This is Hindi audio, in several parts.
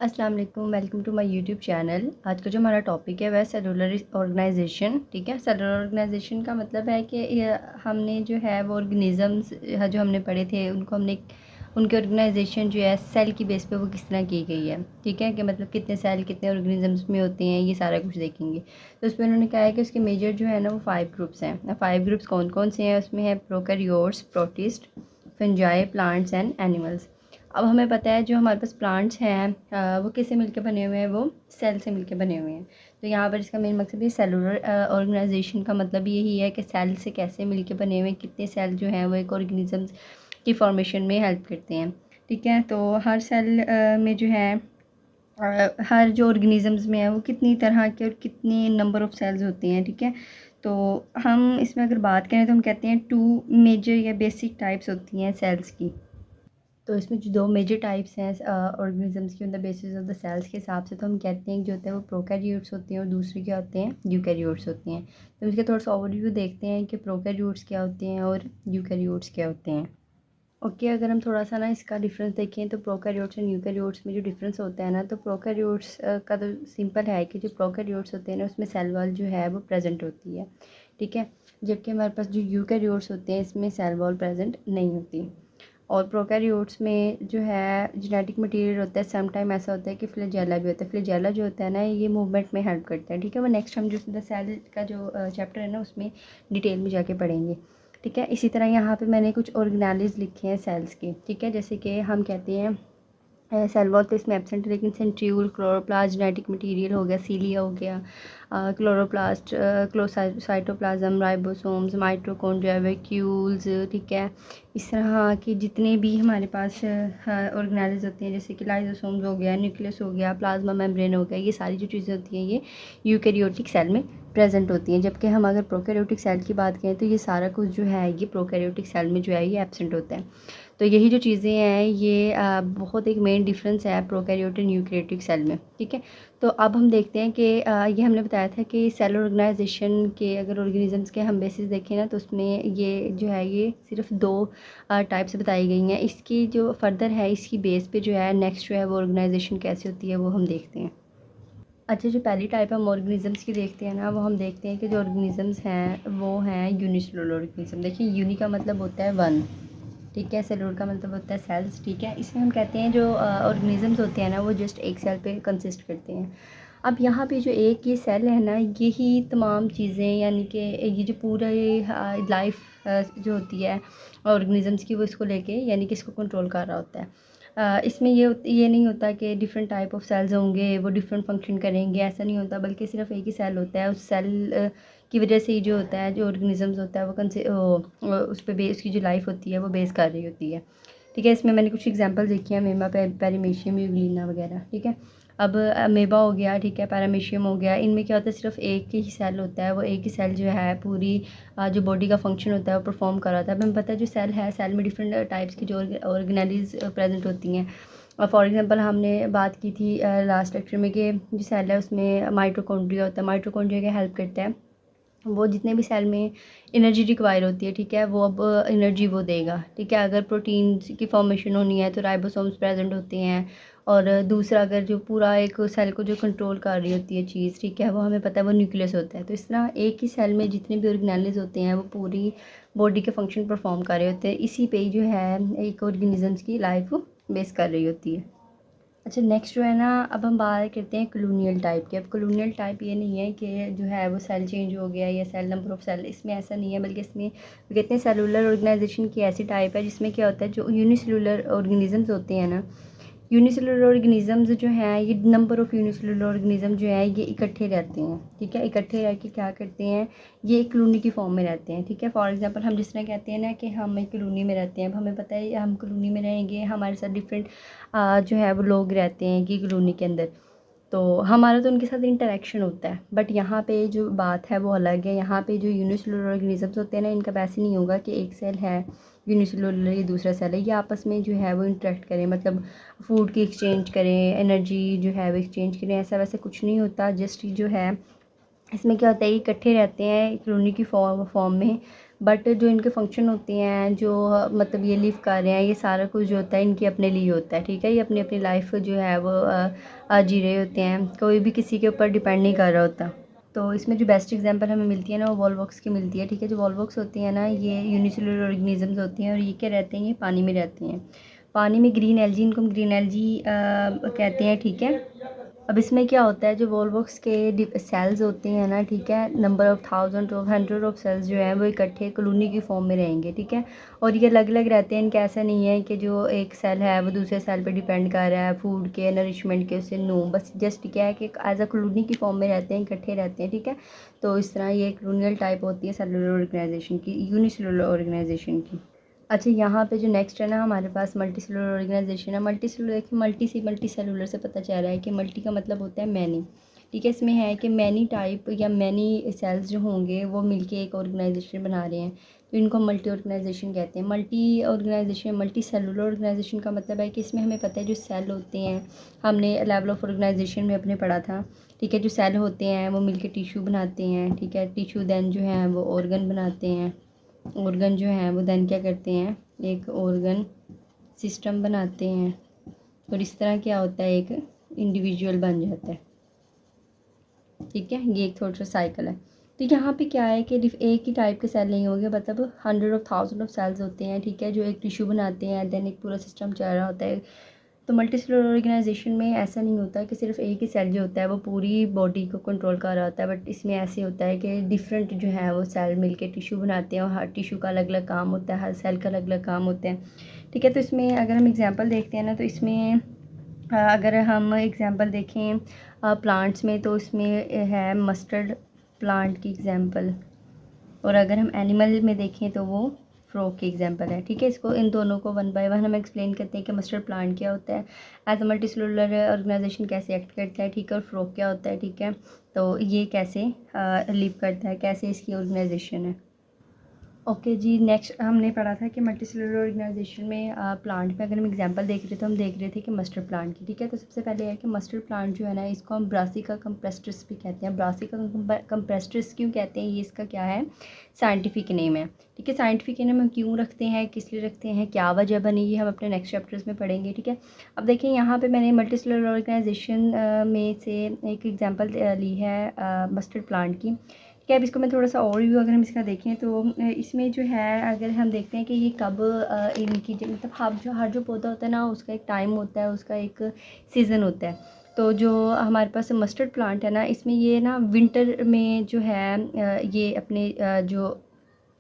अस्सलाम वालेकुम, welcome to my YouTube channel. आज का जो हमारा टॉपिक है वह सेलुलर ऑर्गेनाइजेशन। ठीक है, सेलुलर ऑर्गेनाइजेशन का मतलब है कि हमने जो है वो ऑर्गेनिज़म्स जो हमने पढ़े थे उनको हमने उनके ऑर्गेनाइजेशन जो है सेल की बेस पे वो किस तरह की गई है। ठीक है, कि मतलब कितने सेल कितने ऑर्गेनिज़म्स में होते हैं, ये सारा कुछ देखेंगे। तो उसमें उन्होंने कहा है कि उसके मेजर जो है ना वो 5 ग्रुप्स हैं। 5 ग्रुप्स कौन कौन से हैं? उसमें है prokaryotes, protist, fungi, plants and animals. अब हमें पता है जो हमारे पास प्लांट्स हैं वो किससे मिलके बने हुए हैं? वो सेल से मिलके बने हुए हैं। तो यहाँ पर इसका मेन मकसद ये सेलुलर ऑर्गेनाइजेशन का मतलब यही है कि सेल से कैसे मिलके बने हुए हैं, कितने सेल जो हैं वो एक ऑर्गेनिज़म्स की फॉर्मेशन में हेल्प करते हैं। ठीक है, तो हर सेल में जो है हर जो ऑर्गेनिज़म्स में है वो कितनी तरह के और कितनी नंबर ऑफ़ सेल्स होते हैं। ठीक है, तो हम इसमें अगर बात करें तो हम कहते हैं 2 मेजर या बेसिक टाइप्स होती हैं सेल्स की। तो इसमें जो 2 मेजर टाइप्स हैं ऑर्गेनिजम्स की on the basis of the cells के हिसाब से, तो हम कहते हैं कि जो होता है वो प्रोकैरियोट्स होते हैं और दूसरे क्या होते हैं? यूकैरियोट्स होते हैं। तो इसका थोड़ा सा ओवरव्यू देखते हैं कि प्रोकैरियोट्स क्या होते हैं और यूकैरियोट्स क्या होते हैं। ओके, अगर हम थोड़ा सा ना इसका डिफरेंस देखें तो प्रोकैरियोट्स एंड यूकैरियोट्स में जो डिफरेंस होता है ना, तो प्रोकैरियोट्स का तो सिंपल है कि जो प्रोकैरियोट्स होते हैं ना उसमें सेल वॉल जो है वो प्रेजेंट होती है। ठीक है, जबकि हमारे पास जो यूकैरियोट्स होते हैं इसमें सेल वॉल प्रेजेंट नहीं होती। और प्रोकैरियोट्स में जो है जेनेटिक मटेरियल होता है, सम टाइम ऐसा होता है कि फ्लैजेला भी होता है। फ्लैजेला जो होता है ना ये मूवमेंट में हेल्प करता है। ठीक है, वो नेक्स्ट हम जो द सेल का जो चैप्टर है ना उसमें डिटेल में जाके पढ़ेंगे। ठीक है, इसी तरह यहाँ पे मैंने कुछ ऑर्गेनाइज लिखे हैं सेल्स के। ठीक है, जैसे कि हम कहते हैं सेल वॉल तो इसमें एब्सेंट है, लेकिन सेंट्रियोल, क्लोरोप्लास्ट, जेनेटिक मटेरियल हो गया, सीलिया हो गया, chloroplast, cytoplasm, ribosomes, mitochondria, vacuoles. ठीक है, इस तरह के जितने भी हमारे पास ऑर्गेनाइज होते हैं, जैसे कि लाइजोसोम्स हो गया, न्यूक्लियस हो गया, प्लाज्मा मेम्ब्रेन हो गया, ये सारी जो चीज़ें होती हैं ये यूकैरियोटिक सेल में प्रेजेंट होती हैं। जबकि हम अगर प्रोकैरियोटिक सेल की बात करें तो ये सारा कुछ जो है ये प्रोकैरियोटिक सेल में जो है ये एब्सेंट होता है। तो यही जो चीज़ें हैं ये बहुत एक मेन डिफरेंस है प्रोकैरियोटिक एंड यूकैरियोटिक सेल में। ठीक है, तो अब हम देखते हैं कि ये हमने बताया था कि सेल ऑर्गेनाइजेशन के अगर ऑर्गेनिजम्स के हम बेसिस देखें ना तो उसमें ये जो है ये सिर्फ 2 टाइप से बताई गई हैं। इसकी जो फर्दर है इसकी बेस पे जो है नेक्स्ट जो है वो ऑर्गेनाइजेशन कैसे होती है वो हम देखते हैं। अच्छा, जो पहली टाइप हम ऑर्गेनिजम्स की देखते हैं ना वो हम देखते हैं कि जो ऑर्गेनिजम्स हैं वो हैं यूनिसेलुलर ऑर्गेनिज्म। देखिए, यूनि का मतलब होता है 1। ठीक है, सेलुलर का मतलब होता है सेल्स। ठीक है, इसमें हम कहते हैं जो ऑर्गेनिजम्स होते हैं ना वो जस्ट एक सेल पे कंसिस्ट करते हैं। अब यहाँ पे जो एक ये सेल है ना यही तमाम चीज़ें यानी कि ये जो पूरा ये लाइफ जो होती है ऑर्गेनिजम्स की वो इसको लेके यानी कि इसको कंट्रोल कर रहा होता है। इसमें ये नहीं होता कि डिफरेंट टाइप ऑफ सेल्स होंगे वो डिफरेंट फंक्शन करेंगे, ऐसा नहीं होता, बल्कि सिर्फ एक ही सेल होता है। उस सेल की वजह से ही जो होता है जो ऑर्गेनिजम्स होता है उस पे बेस की जो लाइफ होती है वो बेस कर रही होती है। ठीक है, इसमें मैंने कुछ एग्जांपल देखी हैं, मेमा, पेरीमेशियम, यूग्लिना वगैरह। ठीक है, अब अमेबा हो गया, ठीक है, पैरामीशियम हो गया, इनमें क्या होता है सिर्फ एक ही सेल होता है। वो एक ही सेल जो है पूरी जो बॉडी का फंक्शन होता है वो परफॉर्म कर रहा था। अब हमें पता है जो सेल है सेल में डिफरेंट टाइप्स की जो ऑर्गेनाइज प्रेजेंट होती हैं। फॉर एग्जांपल हमने बात की थी लास्ट लेक्चर में कि जो सेल है उसमें माइटोकॉन्ड्रिया होता है। माइटोकॉन्ड्रिया क्या हेल्प करता है? वो जितने भी सेल में एनर्जी रिक्वायर होती है, ठीक है, वो अब एनर्जी वो देगा। ठीक है, अगर प्रोटीन की फॉर्मेशन होनी है तो राइबोसोम्स प्रेजेंट होते हैं। और दूसरा अगर जो पूरा एक सेल को जो कंट्रोल कर रही होती है चीज़, ठीक है, वो हमें पता है वो न्यूक्लियस होता है। तो इस तरह एक ही सेल में जितने भी ऑर्गेनेल्स होते हैं वो पूरी बॉडी के फंक्शन परफॉर्म कर रहे होते हैं। इसी पे ही जो है एक ऑर्गेनिजम्स की लाइफ बेस कर रही होती है। अच्छा, नेक्स्ट जो है ना अब हम बात करते हैं कॉलोनियल टाइप की। अब कॉलोनियल टाइप ये नहीं है कि जो है वो सेल चेंज हो गया या सेल नंबर ऑफ सेल, इसमें ऐसा नहीं है, बल्कि इसमें कहते हैं सेलुलर ऑर्गेनाइजेशन की ऐसी टाइप है जिसमें क्या होता है जो यूनिसेलुलर ऑर्गेनिजम्स होते हैं ना, यूनिसेलुलर ऑर्गेनिजम्स जो हैं ये नंबर ऑफ़ यूनिसेलुलर ऑर्गेनिज्म जो है ये इकट्ठे रहते हैं। ठीक है, इकट्ठे रह के क्या करते हैं, ये एक कॉलोनी की फॉर्म में रहते हैं। ठीक है, फॉर एग्जांपल हम जिस तरह कहते हैं ना कि हम एक कॉलोनी में रहते हैं। अब हमें पता है हम कॉलोनी में रहेंगे, हमारे साथ डिफरेंट जो है वो लोग रहते हैं कि कॉलोनी के अंदर, तो हमारा तो उनके साथ इंटरेक्शन होता है। बट यहाँ पे जो बात है वो अलग है। यहाँ पे जो यूनिसेलुलर ऑर्गेनिजम्स होते हैं ना इनका वैसे नहीं होगा कि एक सेल है यूनिसेलुलर ये दूसरा सेल है, ये आपस में जो है वो इंटरेक्ट करें, मतलब फूड की एक्सचेंज करें, एनर्जी जो है वो एक्सचेंज करें, ऐसा वैसा कुछ नहीं होता। जस्ट जो है इसमें क्या होता है ये इकट्ठे रहते हैं कॉलोनी की फॉर्म में, बट जो इनके फंक्शन होते हैं, जो मतलब ये लिव कर रहे हैं, ये सारा कुछ जो होता है इनके अपने लिए होता है, ठीक है। ये अपनी अपनी लाइफ जो है वो जी रहे होते हैं, कोई भी किसी के ऊपर डिपेंड नहीं कर रहा होता। तो इसमें जो बेस्ट एग्जांपल हमें मिलती है ना, वो वॉलवॉक्स की मिलती है, ठीक है। जो वॉलवॉक्स होती हैं ना, ये यूनिसेलुलर ऑर्गेनिजम्स होती हैं और ये क्या रहते हैं, ये पानी में रहते हैं। पानी में ग्रीन एल्गी, इनको हम ग्रीन एल्गी कहते हैं, ठीक है। अब इसमें क्या होता है, जो वॉलवॉक्स के सेल्स होते हैं ना, ठीक है, number of thousand of hundred of cells जो हैं वो इकट्ठे कॉलोनी की फॉर्म में रहेंगे, ठीक है। और ये अलग अलग रहते हैं, इनका ऐसा नहीं है कि जो एक सेल है वो दूसरे सेल पे डिपेंड कर रहा है फूड के नरिशमेंट के, उससे नो, बस जस्ट क्या है कि एज अ कॉलोनी की फॉर्म में रहते हैं, इकट्ठे रहते हैं, ठीक है। तो इस तरह ये कॉलोनियल टाइप होती है सेलुलर ऑर्गेनाइजेशन की, यूनिसेलुलर ऑर्गेनाइजेशन की। अच्छा, यहाँ पे जो नेक्स्ट है ना हमारे पास मल्टी सेलुलर ऑर्गेनाइजेशन है। मल्टी सेलुलर, देखिए मल्टी सेलुलर से पता चल रहा है कि मल्टी का मतलब होता है मैनी, ठीक है। इसमें है कि मैनी टाइप या मैनी सेल्स जो होंगे वो मिलके एक ऑर्गेनाइजेशन बना रहे हैं, तो इनको मल्टी ऑर्गेनाइजेशन कहते हैं। मल्टी सेलुलर ऑर्गेनाइजेशन का मतलब है कि इसमें हमें पता है जो सेल होते हैं, हमने लेवल ऑफ ऑर्गेनाइजेशन में अपने पढ़ा था, ठीक है। जो सेल होते हैं वो मिलके टिश्यू बनाते हैं, ठीक है। टिश्यू देन जो है वो ऑर्गन बनाते हैं, ऑर्गन जो है वो देन क्या करते हैं, एक ऑर्गन सिस्टम बनाते हैं, और इस तरह क्या होता है, एक इंडिविजुअल बन जाता है, ठीक है। ये एक थोड़ा सा साइकिल है। तो यहाँ पे क्या है कि एक ही टाइप के सेल नहीं होंगे, मतलब hundred of thousand of cells होते हैं, ठीक है, जो एक टिश्यू बनाते हैं, देन एक पूरा सिस्टम चल रहा होता है। तो मल्टी सेलुलर ऑर्गेनाइजेशन में ऐसा नहीं होता कि सिर्फ एक ही सेल जो होता है वो पूरी बॉडी को कंट्रोल कर रहा होता है, बट इसमें ऐसे होता है कि डिफरेंट जो है वो सेल मिलके टिश्यू बनाते हैं, और हर टिश्यू का अलग अलग काम होता है, हर सेल का अलग अलग काम होता है, ठीक है। तो इसमें अगर हम एग्जांपल देखते हैं ना, तो इसमें अगर हम एग्जांपल देखें प्लांट्स में, तो इसमें है मस्टर्ड प्लांट की एग्जांपल, और अगर हम एनिमल में देखें तो वो फ्रॉग की एग्जांपल है, ठीक है। इसको इन दोनों को वन बाय वन हम एक्सप्लेन करते हैं कि मस्टर्ड प्लांट क्या होता है, as a multi cellular organisation कैसे एक्ट करता है, ठीक है, और फ्रॉग क्या होता है, ठीक है। तो ये कैसे लिव करता है, कैसे इसकी ऑर्गेनाइजेशन है। ओके जी, नेक्स्ट हमने पढ़ा था कि मल्टी सेलुलर ऑर्गेनाइजेशन में प्लांट में अगर हम एग्जांपल देख रहे थे, तो हम देख रहे थे कि मस्टर्ड प्लांट की, ठीक है। तो सबसे पहले है कि मस्टर्ड प्लांट जो है ना, इसको हम ब्रासिका कंप्रेस्ट्रिस भी कहते हैं। ब्रासिका कंप्रेस्ट्रिस क्यों कहते हैं, ये इसका क्या है, साइंटिफिक नेम है, ठीक है। साइंटिफिक नेम हम क्यों रखते हैं, किस लिए रखते हैं, क्या वजह बनी, ये हम अपने नेक्स्ट चैप्टर्स में पढ़ेंगे, ठीक है। अब देखिए यहाँ पर मैंने मल्टी सेलुलर ऑर्गेनाइजेशन में से एक एग्जाम्पल ली है मस्टर्ड प्लांट की, ठीक है। अब इसको मैं थोड़ा सा और व्यू अगर हम इसका देखें, तो इसमें जो है अगर हम देखते हैं कि ये कब इनकी मतलब हर जो पौधा होता है ना, उसका एक टाइम होता है, उसका एक सीज़न होता है। तो जो हमारे पास मस्टर्ड प्लांट है ना, इसमें ये ना विंटर में जो है ये अपने जो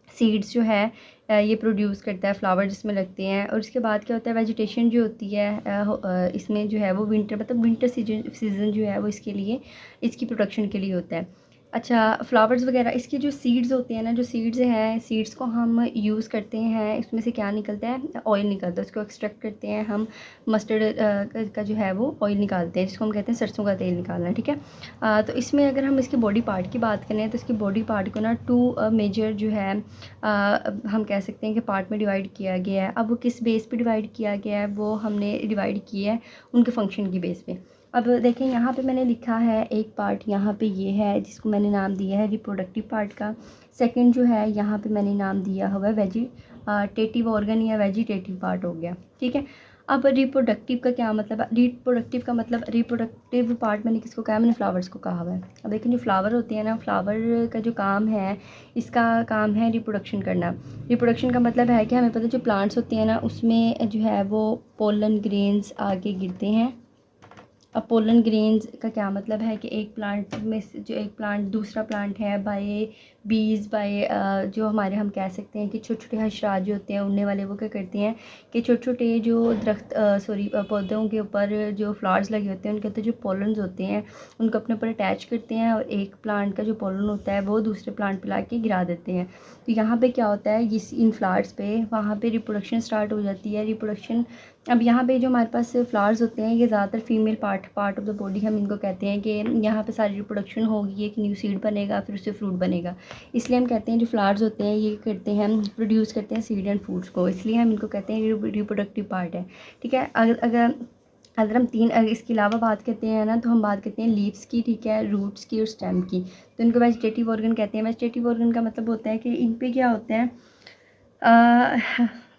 सीड्स जो है ये प्रोड्यूस करता है, फ्लावर जिसमें लगते हैं, और उसके बाद क्या होता है, वेजिटेशन जो होती है इसमें जो है वो विंटर, मतलब विंटर सीजन जो है वो इसके लिए, इसकी प्रोडक्शन के लिए होता है। अच्छा, फ्लावर्स वगैरह इसके जो सीड्स होते हैं ना, जो सीड्स हैं, सीड्स को हम यूज़ करते हैं, इसमें से क्या निकलता है, ऑयल निकलता है, उसको एक्सट्रैक्ट करते हैं हम। मस्टर्ड का जो है वो ऑयल निकालते हैं, जिसको हम कहते हैं सरसों का तेल निकालना, ठीक है। तो इसमें अगर हम इसके बॉडी पार्ट की बात करें, तो इसके बॉडी पार्ट को ना टू मेजर जो है हम कह सकते हैं कि पार्ट में डिवाइड किया गया है। अब वो किस बेस पे डिवाइड किया गया है, वो हमने डिवाइड किया है उनके फंक्शन की बेस पे। अब देखें यहाँ पे मैंने लिखा है एक पार्ट यहाँ पे ये है, जिसको मैंने नाम दिया है रिप्रोडक्टिव पार्ट का। सेकंड जो है यहाँ पे मैंने नाम दिया हुआ है वेजिटेटिव ऑर्गन या वेजिटेटिव पार्ट हो गया, ठीक है। अब रिप्रोडक्टिव का क्या मतलब है, रिप्रोडक्टिव पार्ट मैंने किसको कहा, मैंने फ्लावर्स को कहा हुआ है। अब देखें जो फ्लावर होते हैं ना, फ्लावर का जो काम है, इसका काम है रिप्रोडक्शन करना। रिप्रोडक्शन का मतलब है कि हमें पता है जो प्लांट्स होते हैं ना, उसमें जो है वो पोलन ग्रेन्स आगे गिरते हैं। अब पोलन ग्रेन्स का क्या मतलब है कि एक प्लांट में से जो एक प्लांट दूसरा प्लांट है, बाय बीज बाय जो हमारे हम कह सकते हैं कि छोटे छोटे हशरात जो होते हैं उड़ने वाले, वो क्या करते हैं कि छोटे छोटे जो दरख्त पौधों के ऊपर जो फ्लावर्स लगे होते हैं, उनके अंदर जो पोलन्स होते हैं उनको अपने ऊपर अटैच करते हैं, और एक प्लांट का जो पोलन होता है वो दूसरे प्लांट पर ला के गिरा देते हैं। तो यहाँ पे क्या होता है, इस इन फ्लावर्स पे वहाँ पे रिप्रोडक्शन स्टार्ट हो जाती है। रिप्रोडक्शन, अब यहाँ पे जो हमारे पास फ्लावर्स होते हैं, ये ज़्यादातर female part of the body हम इनको कहते हैं कि यहाँ पे सारी रिप्रोडक्शन होगी, एक न्यू सीड बनेगा, फिर उससे फ्रूट बनेगा। इसलिए हम कहते हैं जो फ्लावर्स होते हैं ये करते हैं, प्रोड्यूस करते हैं सीड एंड फ्रूट्स को, इसलिए हम इनको कहते हैं रिप्रोडक्टिव पार्ट है, ठीक है। अगर अगर हम इसके अलावा बात करते हैं ना, तो हम बात करते हैं लीव्स की, ठीक है, रूट्स की और स्टेम की। तो इनको वेजिटेटिव ऑर्गन कहते हैं। वेजिटेटिव ऑर्गन का मतलब होता है कि इन पे क्या होता है,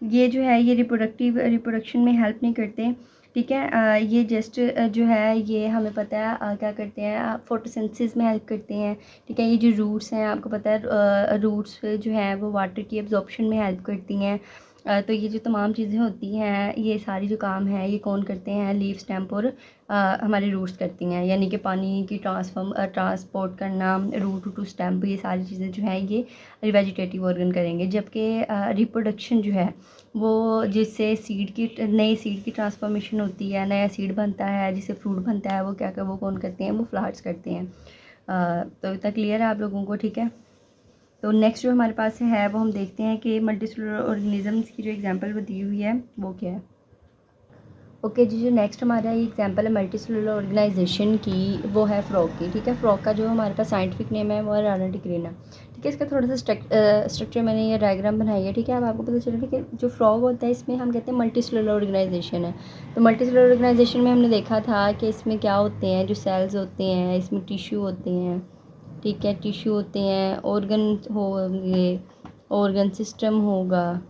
ये जो है ये रिप्रोडक्शन में हेल्प नहीं करते, ठीक है। ये जस्ट जो है ये हमें पता है क्या करते हैं, फोटोसिंथेसिस में हेल्प करते हैं, ठीक है। ये जो रूट्स हैं आपको पता है, रूट्स जो हैं वो वाटर की एब्जॉर्प्शन में हेल्प करती हैं। तो ये जो तमाम चीज़ें होती हैं, ये सारी जो काम है ये कौन करते हैं, लीफ स्टेम्प और हमारे रूट्स करती हैं। यानी कि पानी की ट्रांसपोर्ट करना, रूट टू स्टेम्प, ये सारी चीज़ें जो हैं ये वेजिटेटिव ऑर्गन करेंगे। जबकि रिप्रोडक्शन जो है वो जिससे नई सीड की ट्रांसफॉर्मेशन होती है, नया सीड बनता है, जिससे फ्रूट बनता है, वो कौन करते हैं, वो फ्लावर्स करते हैं। तो इतना क्लियर है आप लोगों को, ठीक है। तो नेक्स्ट जो हमारे पास है वो हम देखते हैं कि मल्टीसेलुलर ऑर्गेनिजम्स की जो एग्जांपल वो दी हुई है वो क्या है। ओके जी, जो नेक्स्ट हमारा ये एग्जांपल है मल्टीसेलुलर ऑर्गेनाइजेशन की, वो है फ्रॉग की, ठीक है। फ्रॉग का जो हमारे पास साइंटिफिक नेम है वो है राना टिक्रीना, ठीक है। इसका थोड़ा सा स्ट्रक्चर मैंने ये डायग्राम बनाई है, ठीक है। अब आपको पता चले, ठीक है, जो फ्रॉग होता है इसमें हम कहते हैं मल्टीसेलुलर ऑर्गेनाइजेशन है। तो मल्टीसेलुलर ऑर्गेनाइजेशन में हमने देखा था कि इसमें क्या होते हैं, जो सेल्स होते हैं, इसमें टिश्यू होते हैं, ठीक है, टिश्यू होते हैं, ऑर्गन होंगे, ऑर्गन सिस्टम होगा,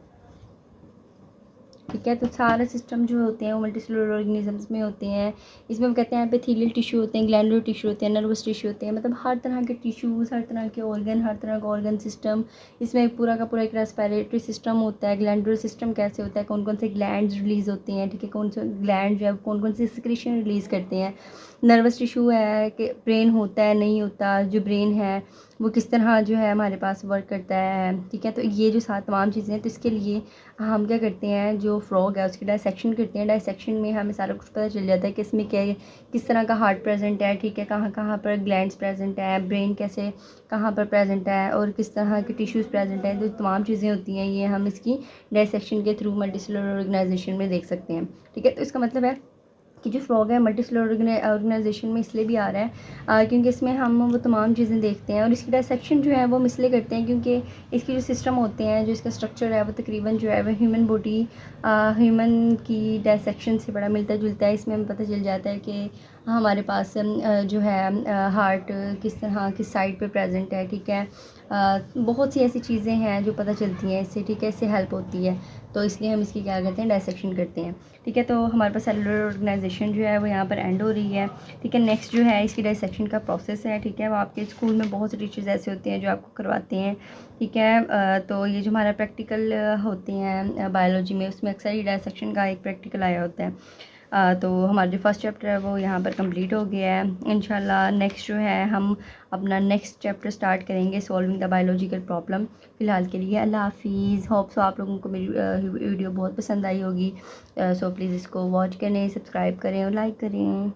ठीक है। तो सारे सिस्टम जो होते हैं वो मल्टीसेलुलर ऑर्गेनिजम्स में होते हैं। इसमें हम कहते हैं एपिथेलियल टिश्यू होते हैं, ग्लैंडुलर टिश्यू होते हैं, नर्वस टिश्यू होते हैं, मतलब हर तरह के टिश्यूज़, हर तरह के ऑर्गन, हर तरह का ऑर्गन सिस्टम। इसमें पूरा का पूरा एक रेस्पिरेटरी सिस्टम होता है। ग्लैंडुलर सिस्टम कैसे होता है, कौन कौन से ग्लैंड्स रिलीज़ होते हैं, ठीक है, कौन से ग्लैंड जो है कौन कौन से सिक्रीशन रिलीज़ करते हैं। नर्वस टिश्यू है कि ब्रेन होता है नहीं होता, जो ब्रेन है वो किस तरह जो है हमारे पास वर्क करता है, ठीक है। तो ये जो सात तमाम चीज़ें हैं, तो इसके लिए हम क्या करते हैं, जो फ्रॉग है उसकी डायसेक्शन करते हैं। डायसेक्शन में हमें सारा कुछ पता चल जाता है कि इसमें क्या किस तरह का हार्ट प्रेजेंट है, ठीक है, कहाँ कहाँ पर ग्लैंड्स प्रेजेंट है, ब्रेन कैसे कहाँ पर प्रेजेंट है, और किस तरह के टिश्यूज़ प्रेजेंट हैं। तो तमाम चीज़ें होती हैं, ये हम इसकी डायसेक्शन के थ्रू मल्टीसेलुलर ऑर्गेनाइजेशन में देख सकते हैं, ठीक है। तो इसका मतलब है कि जो फ्रॉग है मल्टीसेलुलर ऑर्गेनाइजेशन में इसलिए भी आ रहा है क्योंकि इसमें हम वो तमाम चीज़ें देखते हैं, और इसकी डायसेक्शन जो है वो हम इसलिए करते हैं क्योंकि इसके जो सिस्टम होते हैं, जो इसका स्ट्रक्चर है वो तकरीबन जो है वो ह्यूमन की डायसेक्शन से बड़ा मिलता जुलता है। इसमें हमें पता चल जाता है कि हमारे पास जो है हार्ट किस तरह किस साइड पे प्रेजेंट है, ठीक है। बहुत सी ऐसी चीज़ें हैं जो पता चलती हैं इससे, ठीक है, इससे हेल्प होती है। तो इसलिए हम इसकी क्या करते हैं, डायसेक्शन करते हैं, ठीक है। तो हमारे पास सेलुलर ऑर्गेनाइजेशन जो है वो यहाँ पर एंड हो रही है, ठीक है। नेक्स्ट जो है इसकी डायसेक्शन का प्रोसेस है, ठीक है। वो आपके स्कूल में बहुत से टीचर्स ऐसे होते हैं जो आपको करवाते हैं, ठीक है। तो ये जो हमारा प्रैक्टिकल होते हैं बायोलॉजी में, उसमें अक्सर ही डायसेक्शन का एक प्रैक्टिकल आया होता है। तो हमारा जो फर्स्ट चैप्टर है वो यहाँ पर कंप्लीट हो गया है। इंशाल्लाह नेक्स्ट जो है हम अपना नेक्स्ट चैप्टर स्टार्ट करेंगे, सॉल्विंग द बायोलॉजिकल प्रॉब्लम। फ़िलहाल के लिए अल्लाह हाफिज़। होप सो आप लोगों को मेरी वीडियो बहुत पसंद आई होगी। सो प्लीज़ इसको वॉच करें, सब्सक्राइब करें और लाइक करें।